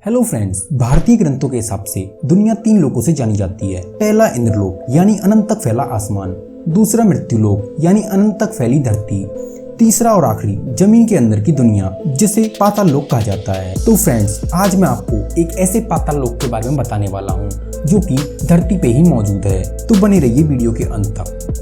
Hello friends, भारतीय ग्रंथों के हिसाब से दुनिया 3 लोकों से जानी जाती है। पहला इंद्रलोक यानी अनंत तक फैला आसमान, दूसरा मृत्युलोक यानी अनंत तक फैली धरती, तीसरा और आखिरी जमीन के अंदर की दुनिया जिसे पाताल लोक कहा जाता है। तो फ्रेंड्स, आज मैं आपको एक ऐसे पाताल लोक के बारे में बताने वाला हूँ जो कि धरती पे ही मौजूद है। तो बने रहिए वीडियो के अंत तक।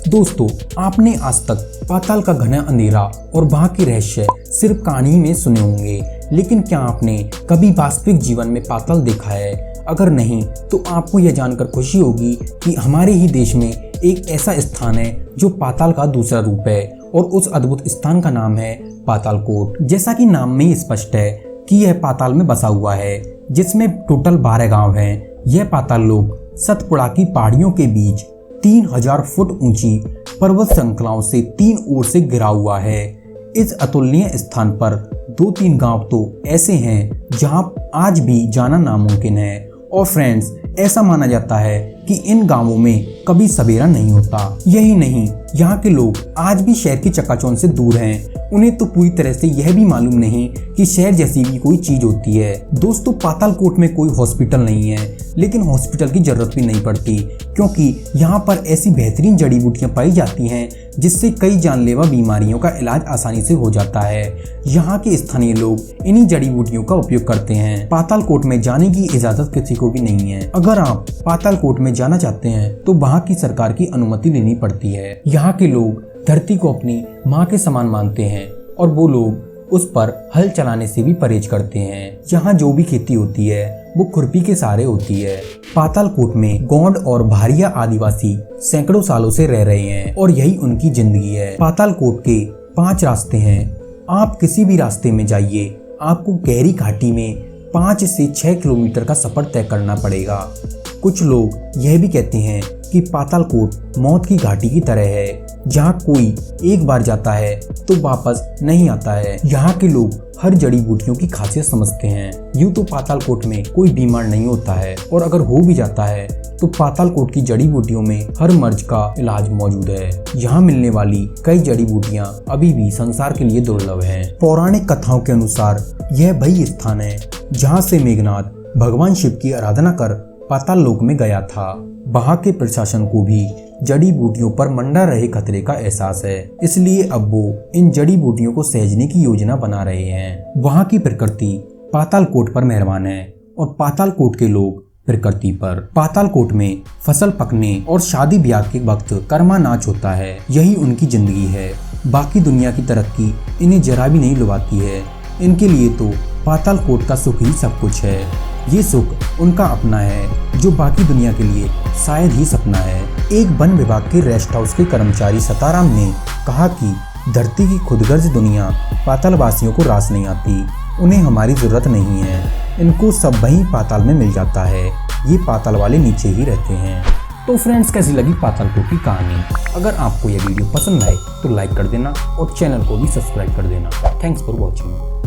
दोस्तों, आपने आज तक पाताल का घना अंधेरा और वहाँ के रहस्य सिर्फ कहानी में सुने होंगे, लेकिन क्या आपने कभी वास्तविक जीवन में पाताल देखा है? अगर नहीं तो आपको यह जानकर खुशी होगी कि हमारे ही देश में एक ऐसा स्थान है जो पाताल का दूसरा रूप है, और उस अद्भुत स्थान का नाम है पातालकोट। जैसा कि नाम में ही स्पष्ट है कि यह पाताल में बसा हुआ है, जिसमें टोटल 12 गांव हैं। यह पाताल लोक सतपुड़ा की पहाड़ियों के बीच 3000 फुट ऊंची पर्वत श्रृंखलाओं से 3 ओर से घिरा हुआ है। इस अतुलनीय स्थान पर 2-3 गांव तो ऐसे हैं जहां आज भी जाना नामुमकिन है। और फ्रेंड्स, ऐसा माना जाता है कि इन गांवों में कभी सवेरा नहीं होता। यही नहीं, यहाँ के लोग आज भी शहर की चकाचौंध से दूर हैं। उन्हें तो पूरी तरह से यह भी मालूम नहीं कि शहर जैसी भी कोई चीज होती है। दोस्तों, पातालकोट में कोई हॉस्पिटल नहीं है, लेकिन हॉस्पिटल की जरूरत भी नहीं पड़ती, क्योंकि यहाँ पर ऐसी बेहतरीन जड़ी बूटियां पाई जाती हैं जिससे कई जानलेवा बीमारियों का इलाज आसानी से हो जाता है। यहाँ के स्थानीय लोग इन्हीं जड़ी बूटियों का उपयोग करते हैं। पातालकोट में जाने की इजाजत किसी को भी नहीं है। अगर आप पातालकोट में जाना चाहते हैं तो वहाँ की सरकार की अनुमति लेनी पड़ती है। यहाँ के लोग धरती को अपनी माँ के समान मानते हैं, और वो लोग उस पर हल चलाने से भी परहेज करते हैं। यहाँ जो भी खेती होती है वो खुरपी के सहारे होती है। पातालकोट में गोंड और भारिया आदिवासी सैकड़ों सालों से रह रहे हैं, और यही उनकी जिंदगी है। पातालकोट के 5 रास्ते हैं। आप किसी भी रास्ते में जाइए, आपको गहरी घाटी में 5 से 6 किलोमीटर का सफर तय करना पड़ेगा। कुछ लोग यह भी कहते हैं कि पातालकोट मौत की घाटी की तरह है, जहाँ कोई एक बार जाता है तो वापस नहीं आता है। यहाँ के लोग हर जड़ी बूटियों की खासियत समझते हैं। यूँ तो पातालकोट में कोई बीमार नहीं होता है, और अगर हो भी जाता है तो पातालकोट की जड़ी बूटियों में हर मर्ज का इलाज मौजूद है। यहाँ मिलने वाली कई जड़ी बूटियाँ अभी भी संसार के लिए दुर्लभ हैं। पौराणिक कथाओं के अनुसार यह वही स्थान है जहाँ से मेघनाथ भगवान शिव की आराधना कर पाताल लोक में गया था। वहाँ के प्रशासन को भी जड़ी बूटियों पर मंडरा रहे खतरे का एहसास है, इसलिए अब वो इन जड़ी बूटियों को सहेजने की योजना बना रहे हैं। वहाँ की प्रकृति पातालकोट पर मेहरबान है, और पातालकोट के लोग प्रकृति पर। पातालकोट में फसल पकने और शादी ब्याह के वक्त कर्मा नाच होता है। यही उनकी जिंदगी है। बाकी दुनिया की तरक्की इन्हें जरा भी नहीं लुभाती है। इनके लिए तो पातालकोट का सुख ही सब कुछ है। ये सुख उनका अपना है जो बाकी दुनिया के लिए शायद ही सपना है। एक वन विभाग के रेस्ट हाउस के कर्मचारी सताराम ने कहा कि धरती की खुदगर्ज दुनिया पातालवासियों को रास नहीं आती। उन्हें हमारी जरूरत नहीं है। इनको सब वहीं पाताल में मिल जाता है। ये पाताल वाले नीचे ही रहते हैं। तो फ्रेंड्स, कैसी लगी पातालकोट की कहानी? अगर आपको यह वीडियो पसंद आए तो लाइक कर देना, और चैनल को भी सब्सक्राइब कर देना। Thanks for watching.